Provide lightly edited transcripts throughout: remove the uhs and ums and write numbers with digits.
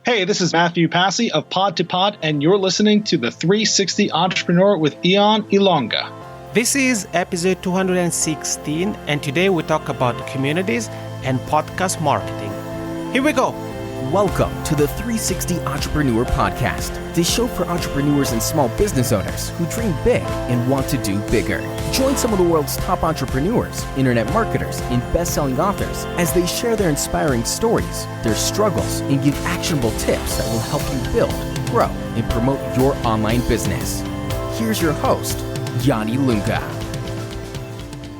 Hey, this is Mathew Passy of PodToPod, and you're listening to the 360 Entrepreneur with Ian Ilonga. This is episode 216, and today we talk about communities and podcast marketing. Here we go. Welcome to the 360 Entrepreneur Podcast, the show for entrepreneurs and small business owners who dream big and want to do bigger. Join some of the world's top entrepreneurs, internet marketers, and best-selling authors as they share their inspiring stories, their struggles, and give actionable tips that will help you build, grow, and promote your online business. Here's your host, Yanni Lunga.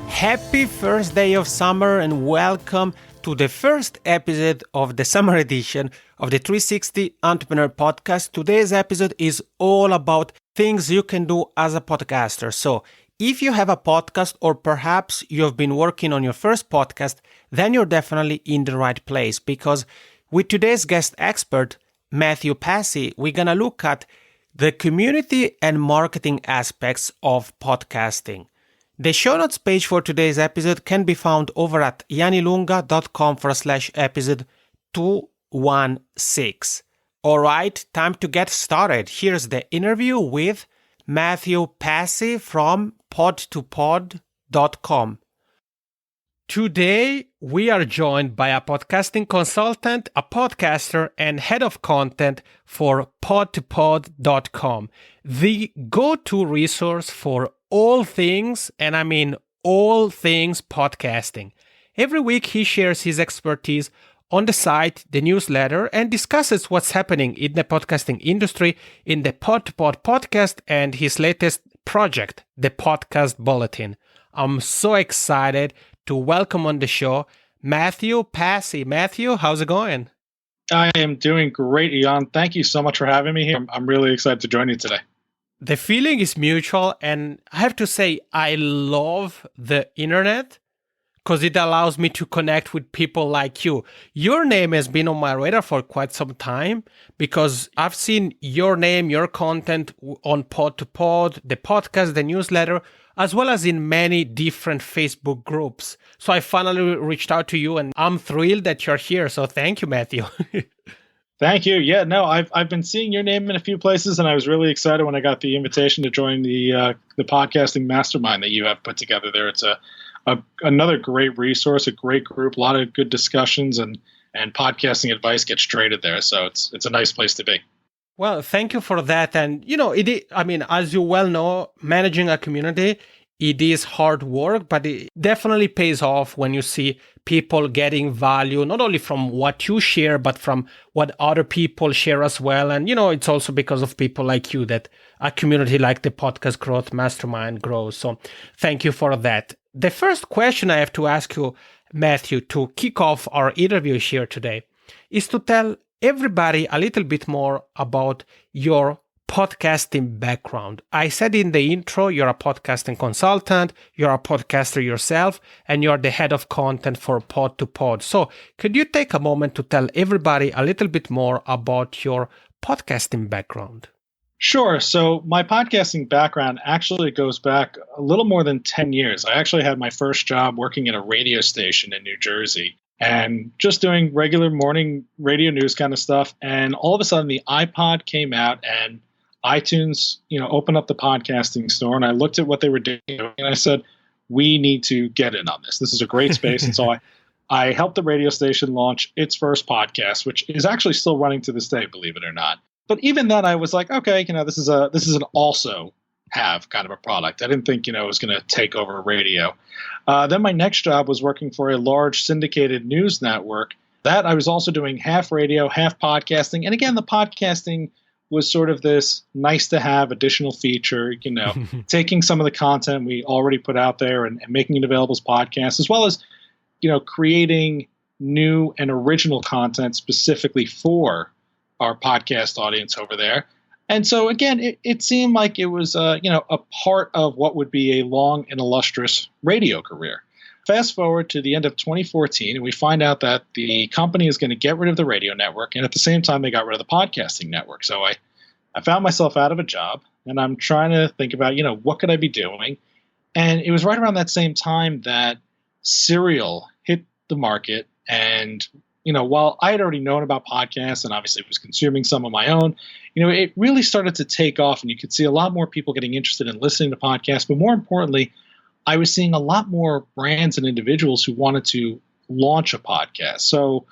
Happy first day of summer and welcome to the first episode of the summer edition of the 360 Entrepreneur Podcast. Today's episode is all about things you can do as a podcaster. So if you have a podcast or perhaps you have been working on your first podcast, then you're definitely in the right place, because with today's guest expert, Mathew Passy, we're going to look at the community and marketing aspects of podcasting. The show notes page for today's episode can be found over at yannilunga.com/episode 216. All right, time to get started. Here's the interview with Mathew Passy from PodToPod.com. Today, we are joined by a podcasting consultant, a podcaster, and head of content for PodToPod.com, the go-to resource for all things, and I mean all things podcasting. Every week, he shares his expertise on the site, the newsletter, and discusses what's happening in the podcasting industry in the PodToPod podcast and his latest project, the Podcast Bulletin. I'm so excited to welcome on the show Mathew Passy. Mathew, how's it going? I am doing great, Ian. Thank you so much for having me here. I'm really excited to join you today. The feeling is mutual, and I have to say I love the internet because it allows me to connect with people like you. Your name has been on my radar for quite some time because I've seen your name, your content on PodToPod, the podcast, the newsletter, as well as in many different Facebook groups. So I finally reached out to you, and I'm thrilled that you're here. So thank you, Mathew. Thank you. Yeah, no, I've been seeing your name in a few places, and I was really excited when I got the invitation to join the podcasting mastermind that you have put together there. It's another great resource, a great group, a lot of good discussions, and podcasting advice gets traded there. So it's a nice place to be. Well, thank you for that. And, as you well know, managing a community, it is hard work, but it definitely pays off when you see people getting value, not only from what you share, but from what other people share as well. And, it's also because of people like you that a community like the Podcast Growth Mastermind grows. So thank you for that. The first question I have to ask you, Mathew, to kick off our interview here today is to tell everybody a little bit more about your podcasting background. I said in the intro, you're a podcasting consultant, you're a podcaster yourself, and you're the head of content for PodToPod. So could you take a moment to tell everybody a little bit more about your podcasting background? Sure. So my podcasting background actually goes back a little more than 10 years. I actually had my first job working at a radio station in New Jersey and just doing regular morning radio news kind of stuff. And all of a sudden the iPod came out and iTunes, opened up the podcasting store, and I looked at what they were doing and I said, we need to get in on this. This is a great space. And so I helped the radio station launch its first podcast, which is actually still running to this day, believe it or not. But even then I was like, okay, this is an also have kind of a product. I didn't think, it was going to take over radio. Then my next job was working for a large syndicated news network. That I was also doing half radio, half podcasting. And again, the podcasting was sort of this nice to have additional feature, taking some of the content we already put out there and making it available as podcasts, as well as, creating new and original content specifically for our podcast audience over there. And so, again, it seemed like it was, a part of what would be a long and illustrious radio career. Fast forward to the end of 2014, and we find out that the company is going to get rid of the radio network, and at the same time, they got rid of the podcasting network. So I found myself out of a job, and I'm trying to think about, what could I be doing? And it was right around that same time that Serial hit the market, and while I had already known about podcasts and obviously was consuming some of my own, it really started to take off, and you could see a lot more people getting interested in listening to podcasts. But more importantly, I was seeing a lot more brands and individuals who wanted to launch a podcast. So,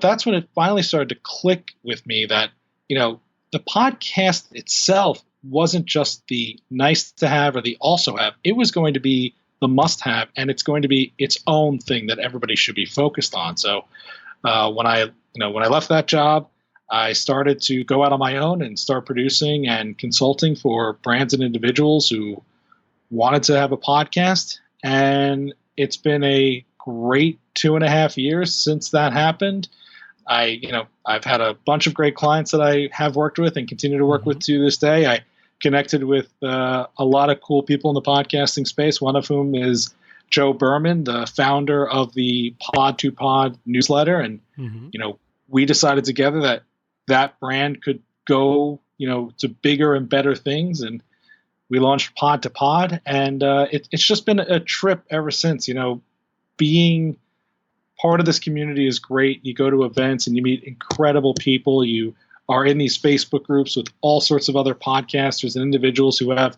that's when it finally started to click with me that, the podcast itself wasn't just the nice to have or the also have. It was going to be the must have, and it's going to be its own thing that everybody should be focused on. So when I left that job, I started to go out on my own and start producing and consulting for brands and individuals who wanted to have a podcast. And it's been a great 2.5 years since that happened. I've had a bunch of great clients that I have worked with and continue to work with to this day. I connected with a lot of cool people in the podcasting space, one of whom is Joe Berman, the founder of the PodToPod newsletter. And, we decided together that brand could go, to bigger and better things. And we launched PodToPod. And it's just been a trip ever since. Being part of this community is great. You go to events and you meet incredible people. You are in these Facebook groups with all sorts of other podcasters and individuals who have,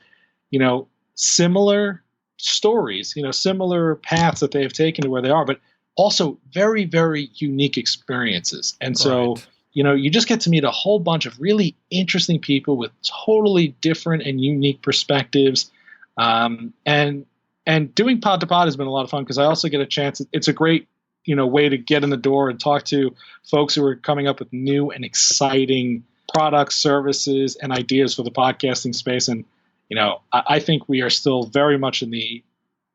similar stories, similar paths that they have taken to where they are, but also very, very unique experiences. And so, you just get to meet a whole bunch of really interesting people with totally different and unique perspectives. And doing PodToPod has been a lot of fun because I also get a chance. It's a great way to get in the door and talk to folks who are coming up with new and exciting products, services, and ideas for the podcasting space. And, I think we are still very much in the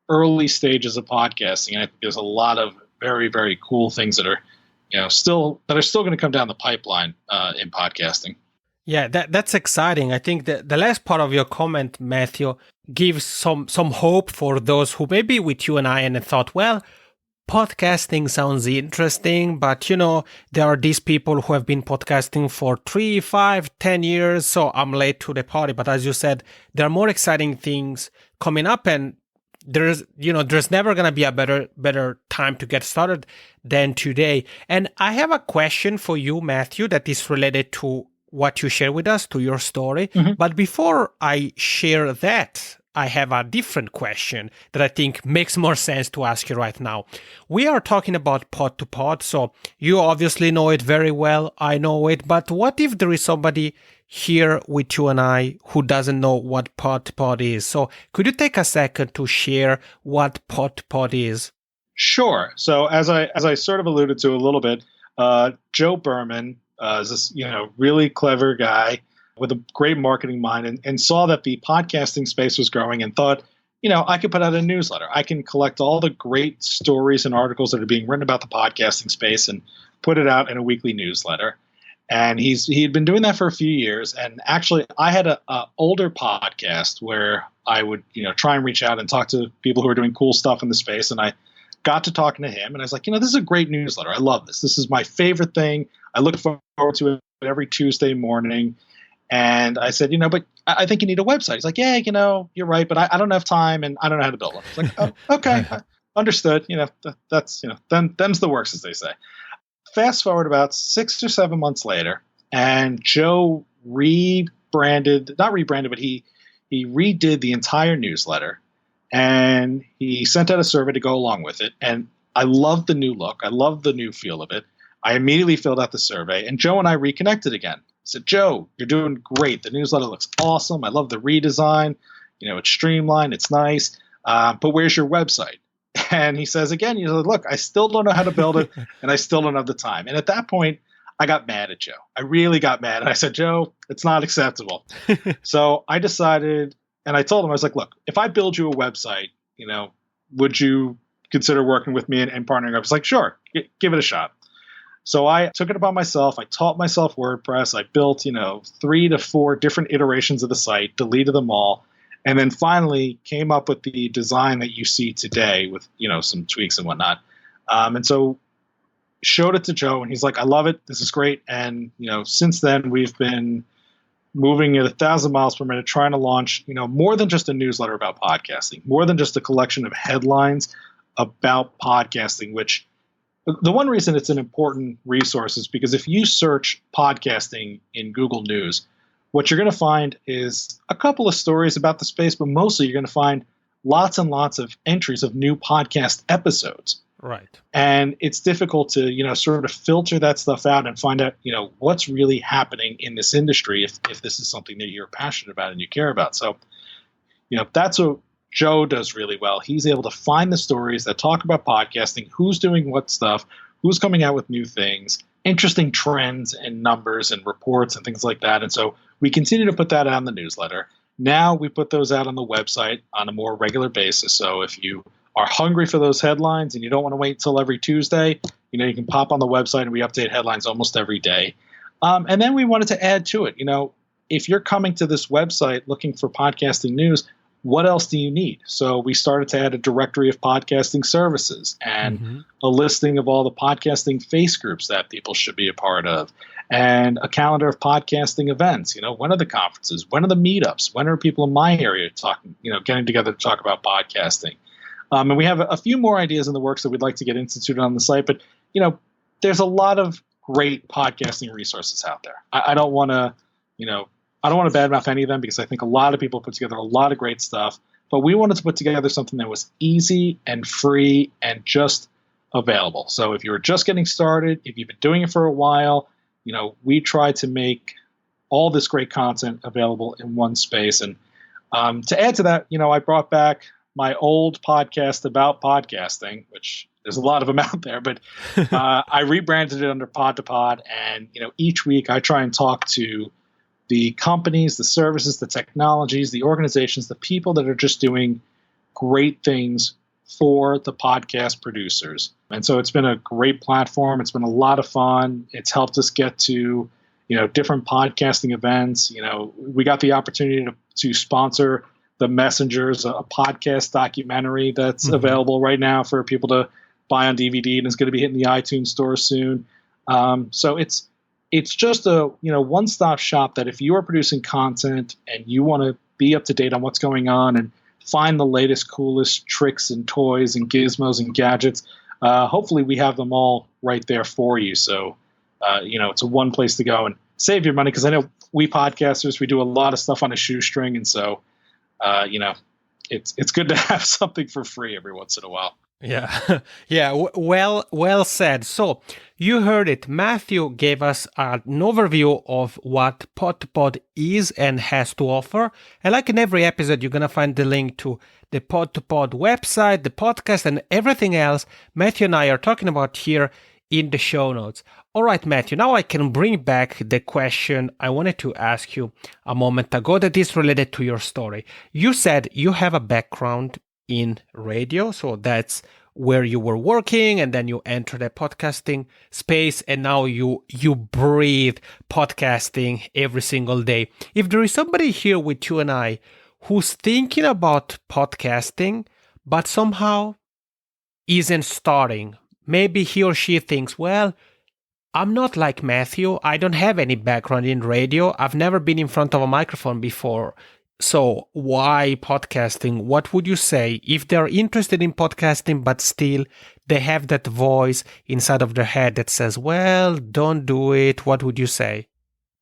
early stages of podcasting. And I think there's a lot of very, very cool things that are, still going to come down the pipeline in podcasting. Yeah, that's exciting. I think the last part of your comment, Matthew, gives some hope for those who may be with you and I and thought, well, podcasting sounds interesting, but there are these people who have been podcasting for 3, 5, 10 years, so I'm late to the party. But as you said, there are more exciting things coming up, and there's never going to be a better time to get started than today. And I have a question for you, Matthew, that is related to what you share with us, to your story. But before I share that, I have a different question that I think makes more sense to ask you right now. We are talking about PodToPod, so you obviously know it very well. I know it, but what if there is somebody here with you and I who doesn't know what PodToPod is? So could you take a second to share what PodToPod is? Sure. So as I sort of alluded to a little bit, Joe Berman is this really clever guy with a great marketing mind and saw that the podcasting space was growing and thought, I could put out a newsletter. I can collect all the great stories and articles that are being written about the podcasting space and put it out in a weekly newsletter. And he had been doing that for a few years. And actually, I had a older podcast where I would, try and reach out and talk to people who are doing cool stuff in the space. And I got to talking to him, and I was like, this is a great newsletter. I love this. This is my favorite thing. I look forward to it every Tuesday morning. And I said, but I think you need a website. He's like, yeah, you're right, but I don't have time and I don't know how to build one. It's like, oh, okay, understood. That's, them's the works, as they say. Fast forward about 6 or 7 months later, and Joe not rebranded, but he redid the entire newsletter, and he sent out a survey to go along with it. And I loved the new look. I loved the new feel of it. I immediately filled out the survey, and Joe and I reconnected again. I said, Joe, you're doing great. The newsletter looks awesome. I love the redesign. It's streamlined. It's nice. But where's your website? And he says again, look, I still don't know how to build it, and I still don't have the time. And at that point, I got mad at Joe. I really got mad. And I said, Joe, it's not acceptable. So I decided, and I told him, I was like, look, if I build you a website, would you consider working with me and partnering up? He's like, sure, give it a shot. So I took it upon myself. I taught myself WordPress. I built, 3 to 4 different iterations of the site, deleted them all, and then finally came up with the design that you see today with, some tweaks and whatnot. And so showed it to Joe, and he's like, I love it. This is great. And, since then we've been moving at 1,000 miles per minute, trying to launch, more than just a newsletter about podcasting, more than just a collection of headlines about podcasting, which the one reason it's an important resource is because if you search podcasting in Google News, what you're going to find is a couple of stories about the space, but mostly you're going to find lots and lots of entries of new podcast episodes. Right. And it's difficult to, sort of filter that stuff out and find out, what's really happening in this industry if this is something that you're passionate about and you care about. So, that's what Joe does really well. He's able to find the stories that talk about podcasting, who's doing what stuff, who's coming out with new things, interesting trends and numbers and reports and things like that. And so we continue to put that out in the newsletter. Now we put those out on the website on a more regular basis. So if you are hungry for those headlines and you don't want to wait till every Tuesday, you can pop on the website and we update headlines almost every day. And then we wanted to add to it, if you're coming to this website looking for podcasting news, what else do you need? So we started to add a directory of podcasting services and a listing of all the podcasting face groups that people should be a part of, and a calendar of podcasting events. When are the conferences? When are the meetups? When are people in my area talking, getting together to talk about podcasting? And we have a few more ideas in the works that we'd like to get instituted on the site. But, there's a lot of great podcasting resources out there. I don't want to, I don't want to badmouth any of them because I think a lot of people put together a lot of great stuff. But we wanted to put together something that was easy and free and just available. So if you were just getting started, if you've been doing it for a while, we try to make all this great content available in one space. And to add to that, I brought back my old podcast about podcasting, which there's a lot of them out there, but I rebranded it under PodToPod. And, each week I try and talk to the companies, the services, the technologies, the organizations, the people that are just doing great things for the podcast producers. And so it's been a great platform. It's been a lot of fun. It's helped us get to, different podcasting events. We got the opportunity to sponsor The Messengers, a podcast documentary that's available right now for people to buy on DVD and is going to be hitting the iTunes store soon. So it's just a one-stop shop that if you are producing content and you want to be up to date on what's going on and find the latest, coolest tricks and toys and gizmos and gadgets, hopefully we have them all right there for you. So, it's a one place to go and save your money because I know we podcasters, we do a lot of stuff on a shoestring. And so, it's good to have something for free every once in a while. Yeah, yeah. Well said. So you heard it. Mathew gave us an overview of what PodToPod is and has to offer. And like in every episode, you're going to find the link to the PodToPod website, the podcast, and everything else Mathew and I are talking about here in the show notes. All right, Mathew, now I can bring back the question I wanted to ask you a moment ago that is related to your story. You said you have a background in radio, so that's where you were working, and then you entered the podcasting space, and now you breathe podcasting every single day. If there is somebody here with you and I who's thinking about podcasting, but somehow isn't starting, maybe he or she thinks, well, I'm not like Mathew. I don't have any background in radio. I've never been in front of a microphone before. So why podcasting? What would you say if they're interested in podcasting, but still they have that voice inside of their head that says, well, don't do it? What would you say?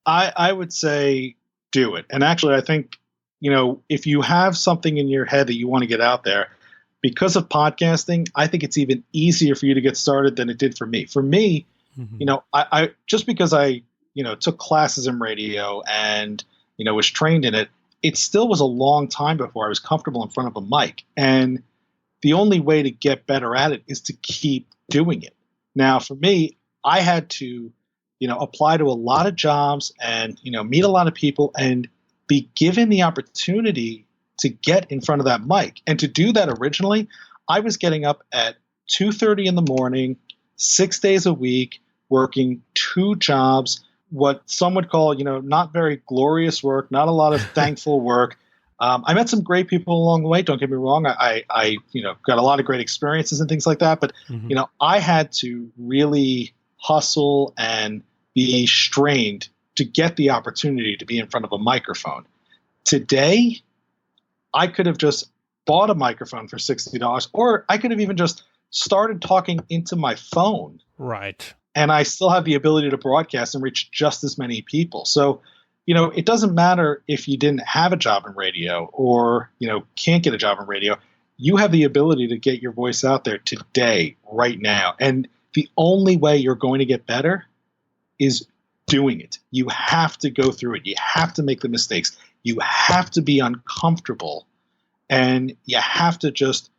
I would say do it. And actually, I think, if you have something in your head that you want to get out there, because of podcasting, I think it's even easier for you to get started than it did for me. For me, I just because I, took classes in radio and, was trained in it, it still was a long time before I was comfortable in front of a mic. And the only way to get better at it is to keep doing it. Now, for me, I had to, apply to a lot of jobs and, meet a lot of people and be given the opportunity to get in front of that mic. And to do that originally, I was getting up at 2:30 in the morning, 6 days a week, working 2 jobs, what some would call, not very glorious work, not a lot of thankful work. I met some great people along the way. Don't get me wrong. I got a lot of great experiences and things like that. But, I had to really hustle and be strained to get the opportunity to be in front of a microphone. Today, I could have just bought a microphone for $60, or I could have even just started talking into my phone. Right. And I still have the ability to broadcast and reach just as many people. So, it doesn't matter if you didn't have a job in radio or, can't get a job in radio. You have the ability to get your voice out there today, right now. And the only way you're going to get better is doing it. You have to go through it. You have to make the mistakes. You have to be uncomfortable. And you have to just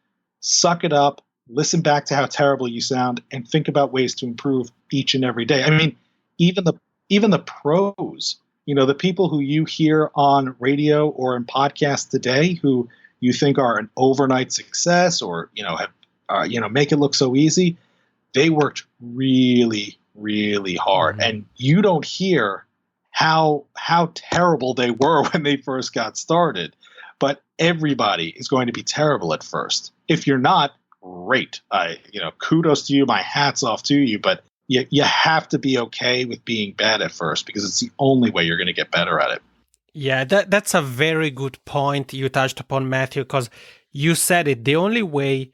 suck it up, listen back to how terrible you sound, and think about ways to improve each and every day. I mean, even the pros, the people who you hear on radio or in podcasts today who you think are an overnight success or, have, make it look so easy, they worked really, really hard. Mm-hmm. And you don't hear how terrible they were when they first got started. But everybody is going to be terrible at first. If you're not, great. Kudos to you. My hat's off to you. But you have to be okay with being bad at first because it's the only way you're going to get better at it. Yeah, that's a very good point you touched upon, Matthew, because you said it. The only way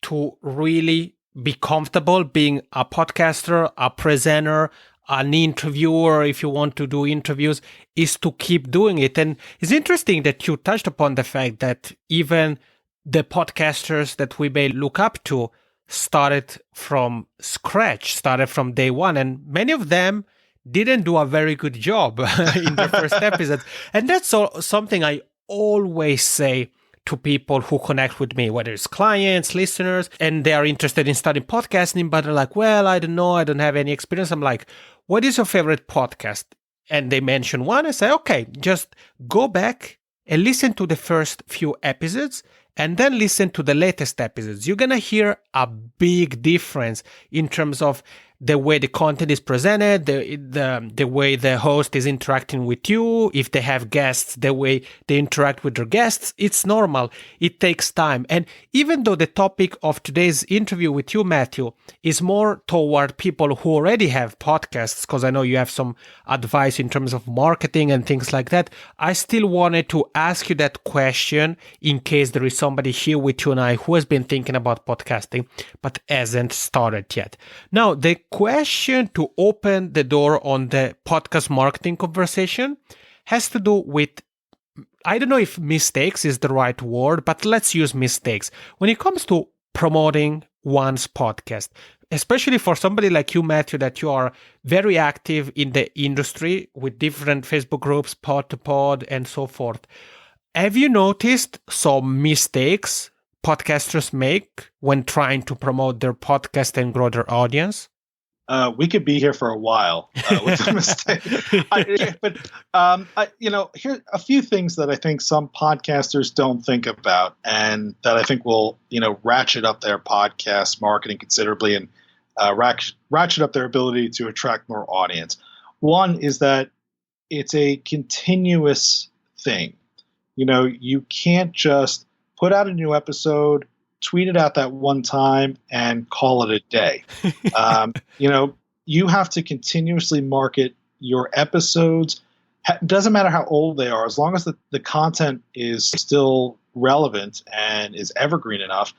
to really be comfortable being a podcaster, a presenter, an interviewer, if you want to do interviews, is to keep doing it. And it's interesting that you touched upon the fact that even the podcasters that we may look up to started from scratch, started from day one. And many of them didn't do a very good job in their first episodes. And that's something I always say to people who connect with me, whether it's clients, listeners, and they are interested in studying podcasting, but they're like, well, I don't know, I don't have any experience. I'm like, what is your favorite podcast? And they mention one. I say, okay, just go back and listen to the first few episodes and then listen to the latest episodes. You're going to hear a big difference in terms of the way the content is presented, the way the host is interacting with you, if they have guests, the way they interact with their guests. It's normal. It takes time. And even though the topic of today's interview with you, Matthew, is more toward people who already have podcasts, because I know you have some advice in terms of marketing and things like that, I still wanted to ask you that question in case there is somebody here with you and I who has been thinking about podcasting but hasn't started yet. Now, the question to open the door on the podcast marketing conversation has to do with, I don't know if mistakes is the right word, but let's use mistakes. When it comes to promoting one's podcast, especially for somebody like you, Matthew, that you are very active in the industry with different Facebook groups, PodToPod, and so forth. Have you noticed some mistakes podcasters make when trying to promote their podcast and grow their audience? We could be here for a while with the mistake. Here a few things that I think some podcasters don't think about, and that I think will, ratchet up their podcast marketing considerably and ratchet up their ability to attract more audience. One is that it's a continuous thing. You can't just put out a new episode, tweet it out that one time, and call it a day. You have to continuously market your episodes. It doesn't matter how old they are, as long as the content is still relevant and is evergreen enough.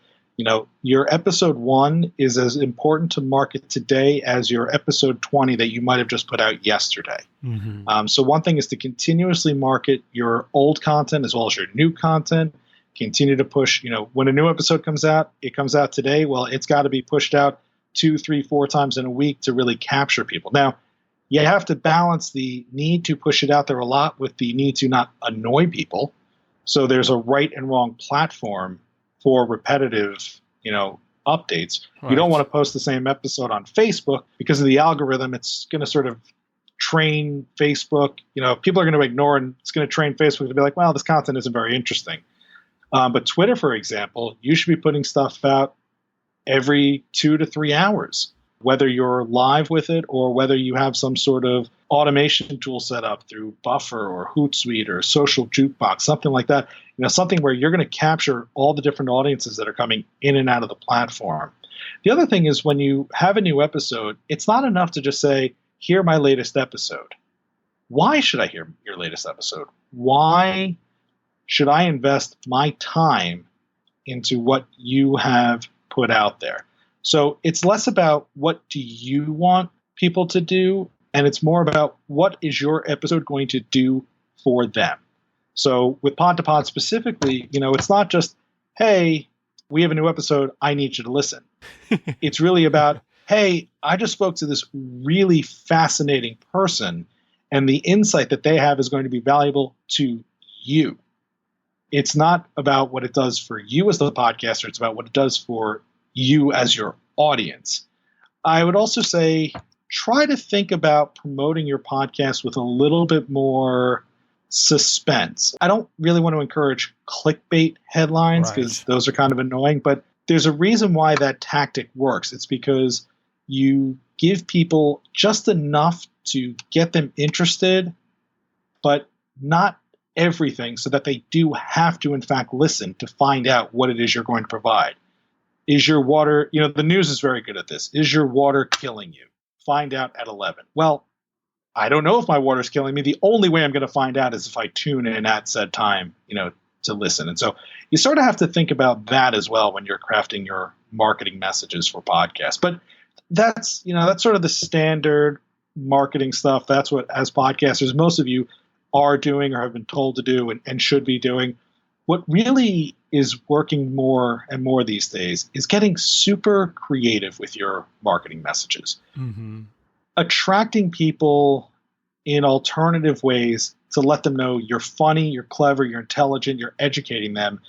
Your episode 1 is as important to market today as your episode 20 that you might have just put out yesterday. Mm-hmm. So one thing is to continuously market your old content as well as your new content. Continue to push, when a new episode comes out, it comes out today. Well, it's got to be pushed out 2, 3, 4 times in a week to really capture people. Now, you have to balance the need to push it out there a lot with the need to not annoy people. So there's a right and wrong platform for repetitive, updates. Right. You don't want to post the same episode on Facebook because of the algorithm. It's going to sort of train Facebook. People are going to ignore, and it's going to train Facebook to be like, well, this content isn't very interesting. But Twitter, for example, you should be putting stuff out every 2 to 3 hours, whether you're live with it or whether you have some sort of automation tool set up through Buffer or Hootsuite or Social Jukebox, something like that. Something where you're going to capture all the different audiences that are coming in and out of the platform. The other thing is when you have a new episode, it's not enough to just say, hear my latest episode. Why should I hear your latest episode? Why should I invest my time into what you have put out there. So it's less about what do you want people to do, and it's more about what is your episode going to do for them. So with PodToPod specifically, it's not just, hey, we have a new episode, I need you to listen. It's really about, hey, I just spoke to this really fascinating person, and the insight that they have is going to be valuable to you. It's not about what it does for you as the podcaster. It's about what it does for you as your audience. I would also say try to think about promoting your podcast with a little bit more suspense. I don't really want to encourage clickbait headlines because those are kind of annoying, but there's a reason why that tactic works. It's because you give people just enough to get them interested, but not everything, so that they do have to, in fact, listen to find out what it is you're going to provide. Is your water, the news is very good at this. Is your water killing you? Find out at 11. Well, I don't know if my water's killing me. The only way I'm going to find out is if I tune in at said time, to listen. And so you sort of have to think about that as well when you're crafting your marketing messages for podcasts. But that's sort of the standard marketing stuff. That's what, as podcasters, most of you are doing or have been told to do and should be doing. What really is working more and more these days is getting super creative with your marketing messages. Mm-hmm. Attracting people in alternative ways to let them know you're funny, you're clever, you're intelligent, you're educating them.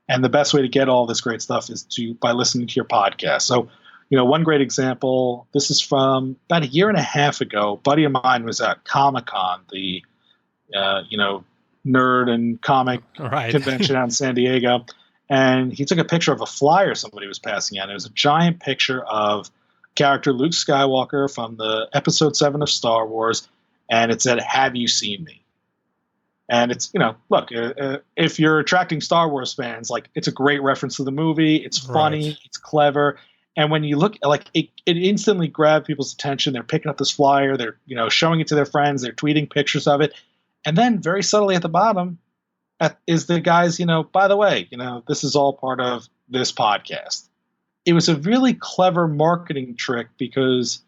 And the best way to get all this great stuff is by listening to your podcast. So, one great example, this is from about a year and a half ago. A buddy of mine was at Comic-Con, the nerd and comic convention out in San Diego. And he took a picture of a flyer somebody was passing out. It was a giant picture of character Luke Skywalker from the episode 7 of Star Wars. And it said, "Have you seen me?" And it's, look, if you're attracting Star Wars fans, it's a great reference to the movie. It's funny. It's clever. And when you look, it instantly grabbed people's attention. They're picking up this flyer. They're, showing it to their friends. They're tweeting pictures of it. And then very subtly at the bottom is the guys, by the way, this is all part of this podcast. It was a really clever marketing trick because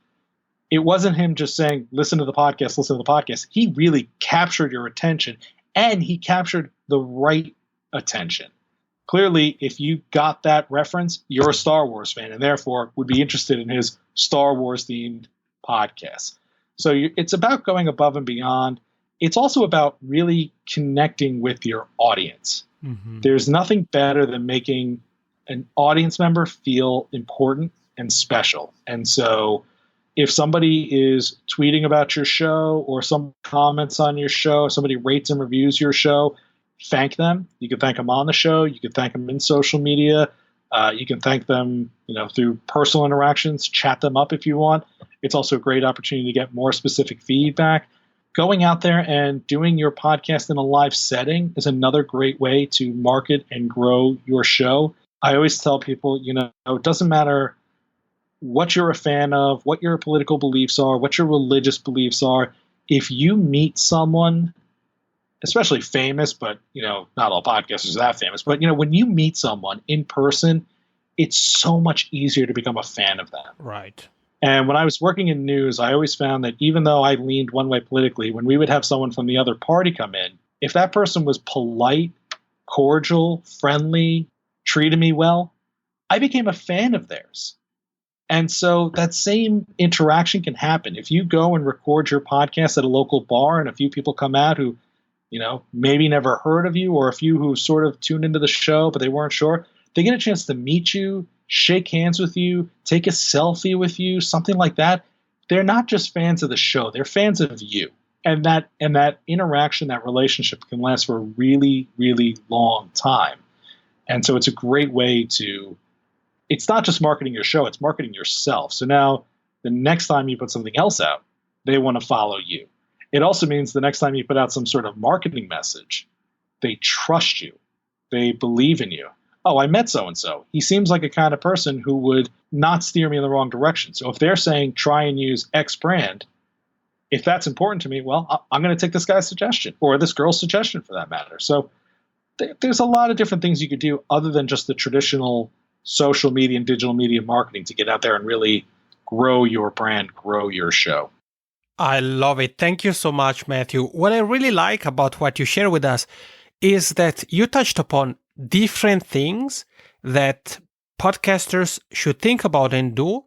it wasn't him just saying, listen to the podcast, listen to the podcast. He really captured your attention, and he captured the right attention. Clearly, if you got that reference, you're a Star Wars fan and therefore would be interested in his Star Wars-themed podcast. So it's about going above and beyond. It's also about really connecting with your audience. Mm-hmm. There's nothing better than making an audience member feel important and special. And so if somebody is tweeting about your show or some comments on your show, somebody rates and reviews your show, thank them. You can thank them on the show. You can thank them in social media. You can thank them, through personal interactions, chat them up if you want. It's also a great opportunity to get more specific feedback. Going out there and doing your podcast in a live setting is another great way to market and grow your show. I always tell people, it doesn't matter what you're a fan of, what your political beliefs are, what your religious beliefs are. If you meet someone, especially famous, but, not all podcasters are that famous, but, when you meet someone in person, it's so much easier to become a fan of them. Right. And when I was working in news, I always found that even though I leaned one way politically, when we would have someone from the other party come in, if that person was polite, cordial, friendly, treated me well, I became a fan of theirs. And so that same interaction can happen. If you go and record your podcast at a local bar and a few people come out who, maybe never heard of you, or a few who sort of tuned into the show, but they weren't sure, they get a chance to meet you, shake hands with you, take a selfie with you, something like that. They're not just fans of the show, they're fans of you. And that interaction, that relationship can last for a really, really long time. And so it's a great way to, it's not just marketing your show, it's marketing yourself. So now the next time you put something else out, they want to follow you. It also means the next time you put out some sort of marketing message, they trust you. They believe in you. Oh, I met so-and-so. He seems like a kind of person who would not steer me in the wrong direction. So if they're saying try and use X brand, if that's important to me, well, I'm going to take this guy's suggestion, or this girl's suggestion for that matter. So there's a lot of different things you could do other than just the traditional social media and digital media marketing to get out there and really grow your brand, grow your show. I love it. Thank you so much, Matthew. What I really like about what you share with us is that you touched upon different things that podcasters should think about and do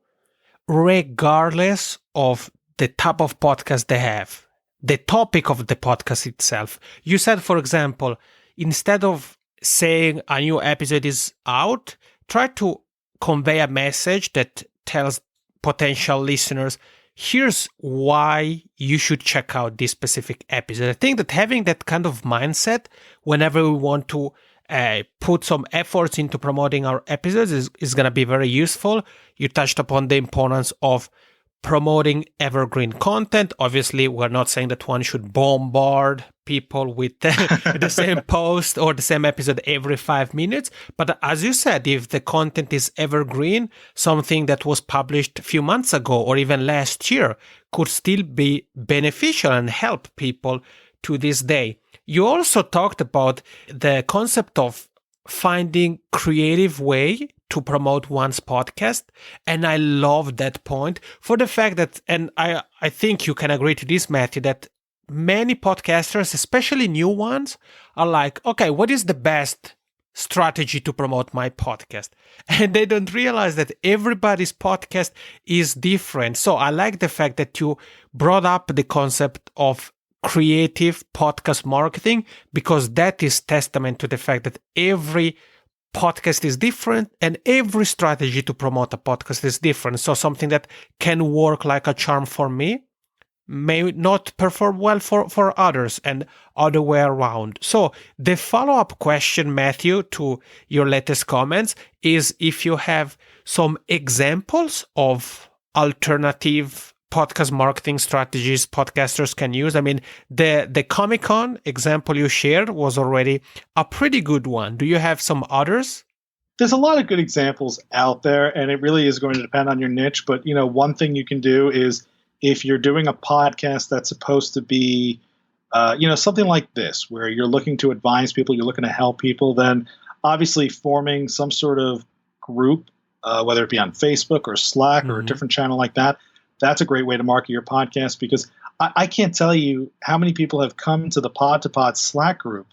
regardless of the type of podcast they have, the topic of the podcast itself. You said, for example, instead of saying a new episode is out, try to convey a message that tells potential listeners, here's why you should check out this specific episode. I think that having that kind of mindset whenever we want to put some efforts into promoting our episodes is going to be very useful. You touched upon the importance of promoting evergreen content. Obviously, we're not saying that one should bombard people with the same post or the same episode every 5 minutes. But as you said, if the content is evergreen, something that was published a few months ago or even last year could still be beneficial and help people to this day. You also talked about the concept of finding creative way to promote one's podcast. And I love that point for the fact that, and I think you can agree to this, Matthew, that many podcasters, especially new ones, are like, okay, what is the best strategy to promote my podcast? And they don't realize that everybody's podcast is different. So I like the fact that you brought up the concept of creative podcast marketing, because that is testament to the fact that every podcast is different and every strategy to promote a podcast is different. So something that can work like a charm for me may not perform well for others, and other way around. So the follow-up question, Matthew, to your latest comments is if you have some examples of alternative podcast marketing strategies podcasters can use. I mean, the Comic-Con example you shared was already a pretty good one. Do you have some others? There's a lot of good examples out there, and it really is going to depend on your niche. But, one thing you can do is if you're doing a podcast that's supposed to be, something like this, where you're looking to advise people, you're looking to help people, then obviously forming some sort of group, whether it be on Facebook or Slack or a different channel like that, that's a great way to market your podcast, because I can't tell you how many people have come to the PodToPod Slack group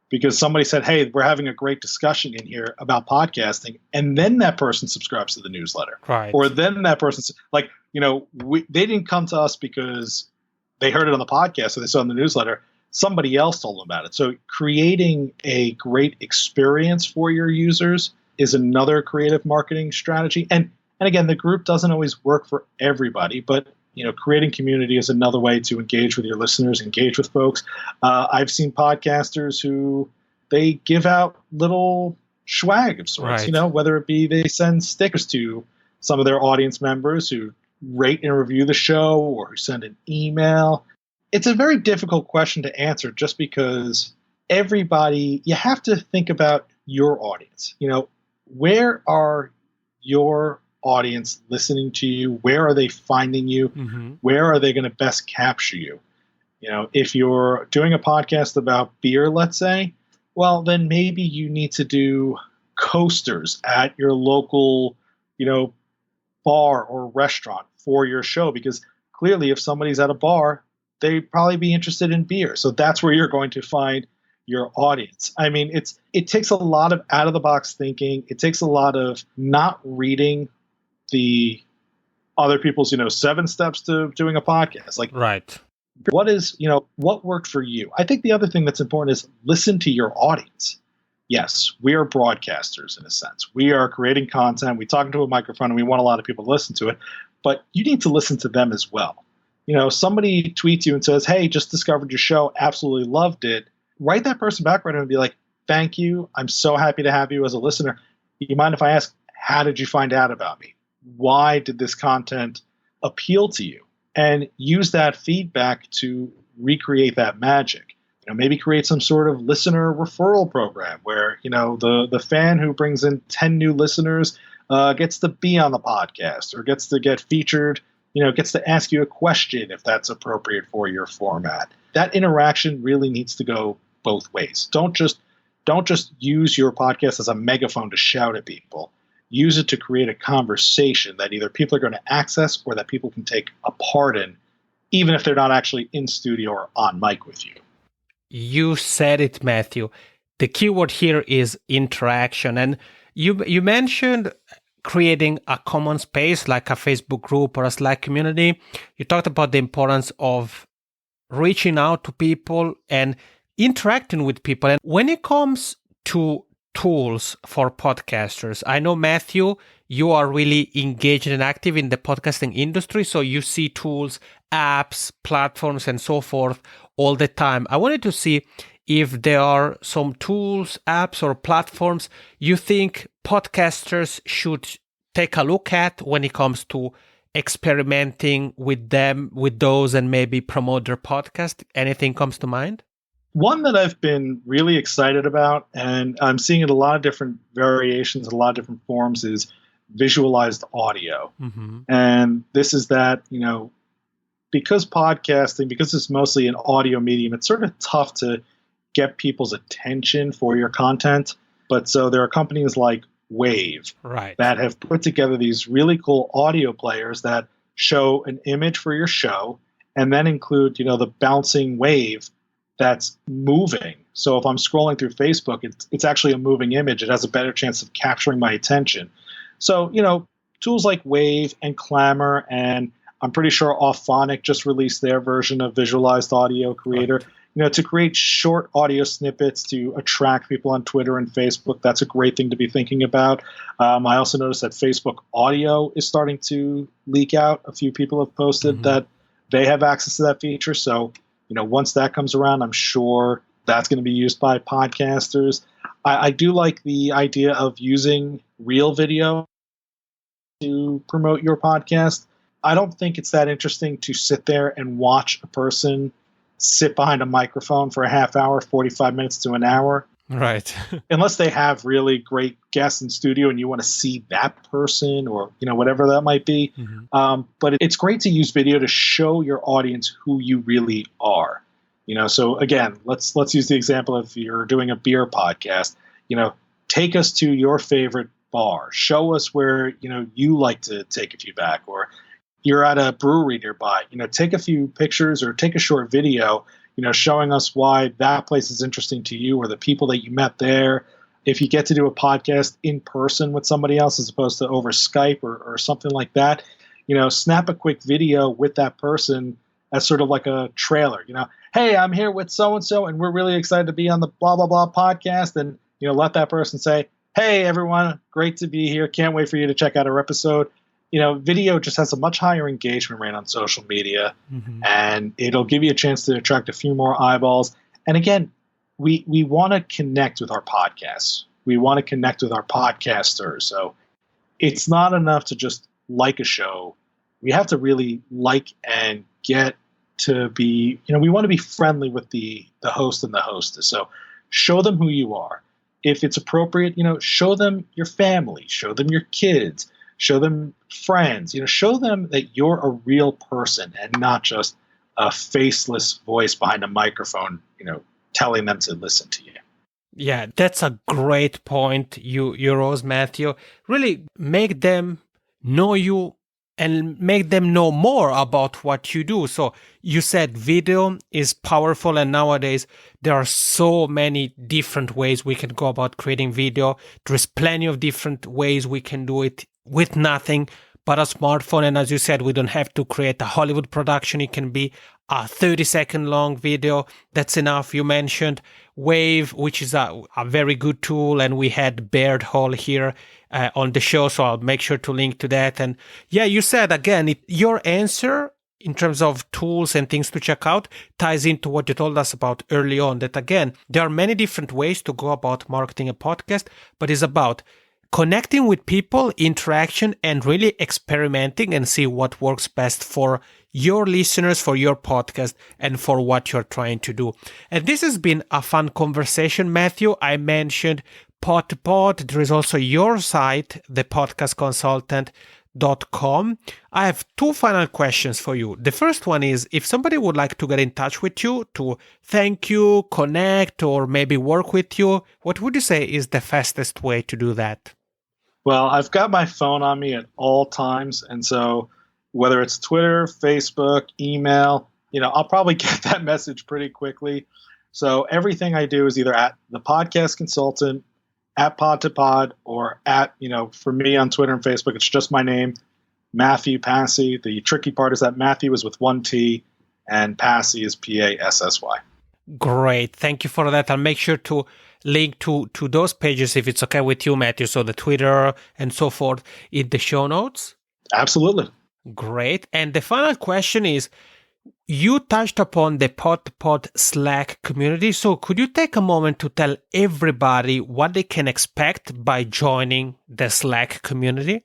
because somebody said, hey, we're having a great discussion in here about podcasting. And then that person subscribes to the newsletter. Right. Or then that person, they didn't come to us because they heard it on the podcast or they saw it in the newsletter. Somebody else told them about it. So creating a great experience for your users is another creative marketing strategy. And again, the group doesn't always work for everybody, but creating community is another way to engage with your listeners, engage with folks. I've seen podcasters who they give out little swag of sorts, right. Whether it be they send stickers to some of their audience members who rate and review the show or who send an email. It's a very difficult question to answer just because you have to think about your audience. Where are your audience listening to you? Where are they finding you? Where are they going to best capture you? If you're doing a podcast about beer, let's say, well, then maybe you need to do coasters at your local, bar or restaurant for your show, because clearly if somebody's at a bar, they'd probably be interested in beer. So that's where you're going to find your audience. I mean, it takes a lot of out of the box thinking. It takes a lot of not reading the other people's, 7 steps to doing a podcast. Like, right. What worked for you? I think the other thing that's important is listen to your audience. Yes, we are broadcasters in a sense. We are creating content. We talk into a microphone and we want a lot of people to listen to it, but you need to listen to them as well. Somebody tweets you and says, hey, just discovered your show. Absolutely loved it. Write that person back right and be like, thank you. I'm so happy to have you as a listener. You mind if I ask, how did you find out about me? Why did this content appeal to you? And use that feedback to recreate that magic. Maybe create some sort of listener referral program where, the fan who brings in 10 new listeners gets to be on the podcast or gets to get featured, gets to ask you a question if that's appropriate for your format. That interaction really needs to go both ways. Don't just use your podcast as a megaphone to shout at people. use it to create a conversation that either people are going to access or that people can take a part in, even if they're not actually in studio or on mic with you. You said it, Matthew. The keyword here is interaction. And you mentioned creating a common space like a Facebook group or a Slack community. You talked about the importance of reaching out to people and interacting with people. And when it comes to tools for podcasters, I know, Matthew, you are really engaged and active in the podcasting industry, so you see tools, apps, platforms, and so forth all the time. I wanted to see if there are some tools, apps, or platforms you think podcasters should take a look at when it comes to experimenting with them, with those, and maybe promote their podcast. Anything comes to mind? One that I've been really excited about, and I'm seeing it a lot of different variations, a lot of different forms, is visualized audio. Mm-hmm. And this is that, because podcasting, because it's mostly an audio medium, it's sort of tough to get people's attention for your content. But so there are companies like Wave that have put together these really cool audio players that show an image for your show and then include, the bouncing wave that's moving. So if I'm scrolling through Facebook, it's actually a moving image. It has a better chance of capturing my attention. So, tools like Wave and Clamor, and I'm pretty sure Auphonic just released their version of Visualized Audio Creator. To create short audio snippets to attract people on Twitter and Facebook, that's a great thing to be thinking about. I also noticed that Facebook Audio is starting to leak out. A few people have posted that they have access to that feature. So, once that comes around, I'm sure that's going to be used by podcasters. I do like the idea of using real video to promote your podcast. I don't think it's that interesting to sit there and watch a person sit behind a microphone for a half hour, 45 minutes to an hour. Right. Unless they have really great guests in studio and you want to see that person or, whatever that might be. Mm-hmm. But it's great to use video to show your audience who you really are. So again, let's use the example of you're doing a beer podcast. Take us to your favorite bar. Show us where, you like to take a few back, or you're at a brewery nearby. Take a few pictures or take a short video, showing us why that place is interesting to you or the people that you met there. If you get to do a podcast in person with somebody else as opposed to over Skype or something like that, snap a quick video with that person as sort of like a trailer. Hey, I'm here with so-and-so and we're really excited to be on the blah, blah, blah podcast. And, let that person say, hey, everyone, great to be here. Can't wait for you to check out our episode. Video just has a much higher engagement rate on social media, and it'll give you a chance to attract a few more eyeballs. And again, we want to connect with our podcasts. We want to connect with our podcasters. So it's not enough to just like a show. We have to really like and get to be, we want to be friendly with the host and the hostess. So show them who you are. If it's appropriate, show them your family, show them your kids, show them friends, show them that you're a real person and not just a faceless voice behind a microphone, telling them to listen to you. Yeah, that's a great point you rose, Matthew. Really make them know you and make them know more about what you do. So you said video is powerful, and nowadays there are so many different ways we can go about creating video. There's plenty of different ways we can do it with nothing but a smartphone. And as you said, we don't have to create a Hollywood production. It can be a 30-second long video. That's enough. You mentioned Wave, which is a very good tool, and we had Baird Hall here on the show, so I'll make sure to link to that. And yeah, you said again, your answer in terms of tools and things to check out ties into what you told us about early on, that again, there are many different ways to go about marketing a podcast, but it's about connecting with people, interaction, and really experimenting and see what works best for your listeners, for your podcast, and for what you're trying to do. And this has been a fun conversation, Matthew. I mentioned PodToPod. There is also your site, thepodcastconsultant.com. I have two final questions for you. The first one is, if somebody would like to get in touch with you to thank you, connect, or maybe work with you, what would you say is the fastest way to do that? Well, I've got my phone on me at all times. And so whether it's Twitter, Facebook, email, I'll probably get that message pretty quickly. So everything I do is either at the podcast consultant, at PodToPod, or at, for me on Twitter and Facebook, it's just my name, Mathew Passy. The tricky part is that Mathew is with one T and Passy is Passy. Great. Thank you for that. I'll make sure to link to those pages if it's okay with you, Mathew. So the Twitter and so forth in the show notes. Absolutely. Great. And the final question is, you touched upon the PodToPod Slack community. So could you take a moment to tell everybody what they can expect by joining the Slack community?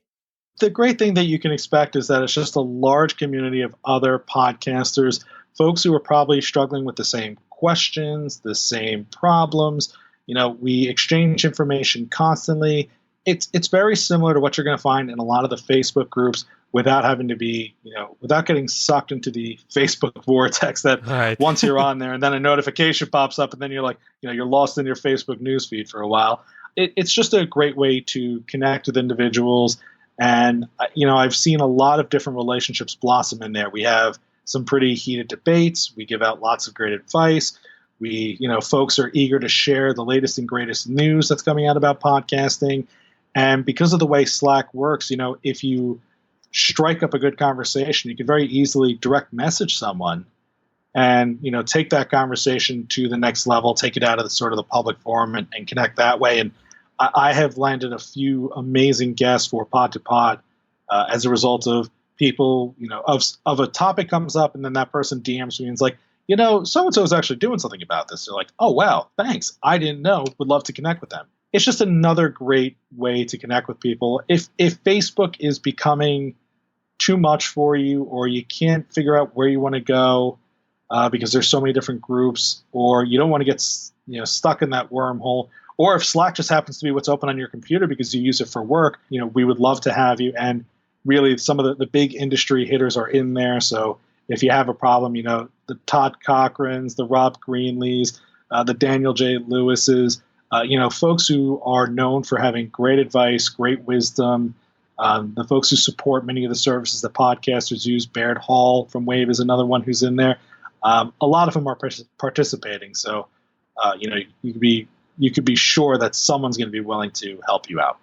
The great thing that you can expect is that it's just a large community of other podcasters, folks who are probably struggling with the same questions, the same problems. We exchange information constantly. It's very similar to what you're going to find in a lot of the Facebook groups without having to be, without getting sucked into the Facebook vortex that right. Once you're on there and then a notification pops up and then you're like, you're lost in your Facebook newsfeed for a while. It's just a great way to connect with individuals. And, I've seen a lot of different relationships blossom in there. We have some pretty heated debates. We give out lots of great advice. Folks are eager to share the latest and greatest news that's coming out about podcasting. And because of the way Slack works, if you strike up a good conversation, you can very easily direct message someone and, take that conversation to the next level, take it out of the public forum and connect that way. And I have landed a few amazing guests for PodToPod as a result of people, of a topic comes up and then that person DMs me and is like, so-and-so is actually doing something about this. They're like, oh, wow, thanks. I didn't know. Would love to connect with them. It's just another great way to connect with people. If Facebook is becoming too much for you or you can't figure out where you want to go because there's so many different groups or you don't want to get stuck in that wormhole, or if Slack just happens to be what's open on your computer because you use it for work, we would love to have you. And really some of the big industry hitters are in there. So if you have a problem, the Todd Cochrans, the Rob Greenlees, the Daniel J. Lewises, folks who are known for having great advice, great wisdom, the folks who support many of the services that podcasters use. Baird Hall from Wave is another one who's in there. A lot of them are participating. So, you could be sure that someone's going to be willing to help you out.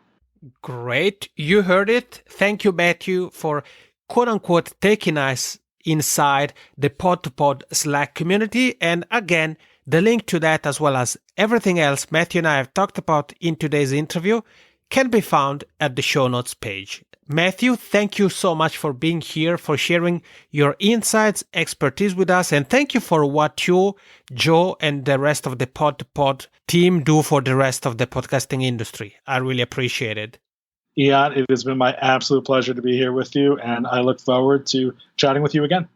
Great. You heard it. Thank you, Mathew, for quote unquote taking us inside the PodToPod Slack community. And again, the link to that as well as everything else Mathew and I have talked about in today's interview can be found at the show notes page. Mathew, thank you so much for being here, for sharing your insights, expertise with us, and thank you for what you, Joe, and the rest of the PodToPod team do for the rest of the podcasting industry. I really appreciate it. Yeah, it has been my absolute pleasure to be here with you, and I look forward to chatting with you again.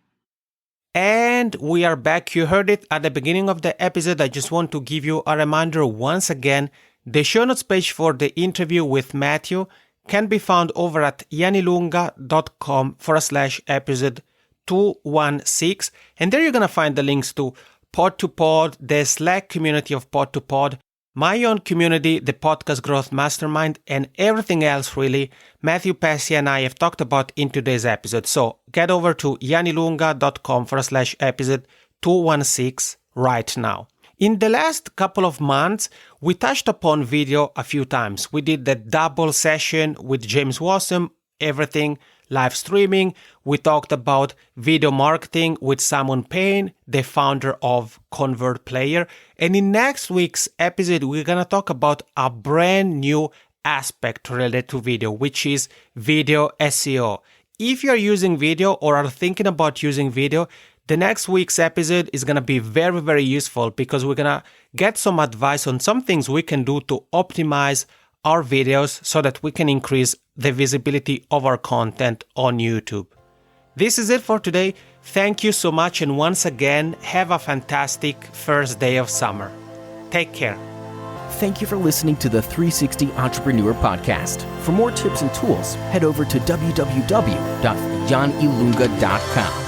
And we are back. You heard it at the beginning of the episode. I just want to give you a reminder once again. The show notes page for the interview with Mathew can be found over at yanilunga.com/episode 216. And there you're going to find the links to PodToPod, the Slack community of PodToPod, my own community, the Podcast Growth Mastermind, and everything else really Mathew Passy and I have talked about in today's episode. So get over to yanilunga.com/episode 216 right now. In the last couple of months, we touched upon video a few times. We did the double session with James Wassam, everything live streaming. We talked about video marketing with Simon Payne, the founder of Convert Player. And in next week's episode, we're going to talk about a brand new aspect related to video, which is video SEO. If you're using video or are thinking about using video, the next week's episode is going to be very, very useful because we're going to get some advice on some things we can do to optimize our videos so that we can increase the visibility of our content on YouTube. This is it for today. Thank you so much. And once again, have a fantastic first day of summer. Take care. Thank you for listening to the 360 Entrepreneur Podcast. For more tips and tools, head over to www.yanilunga.com.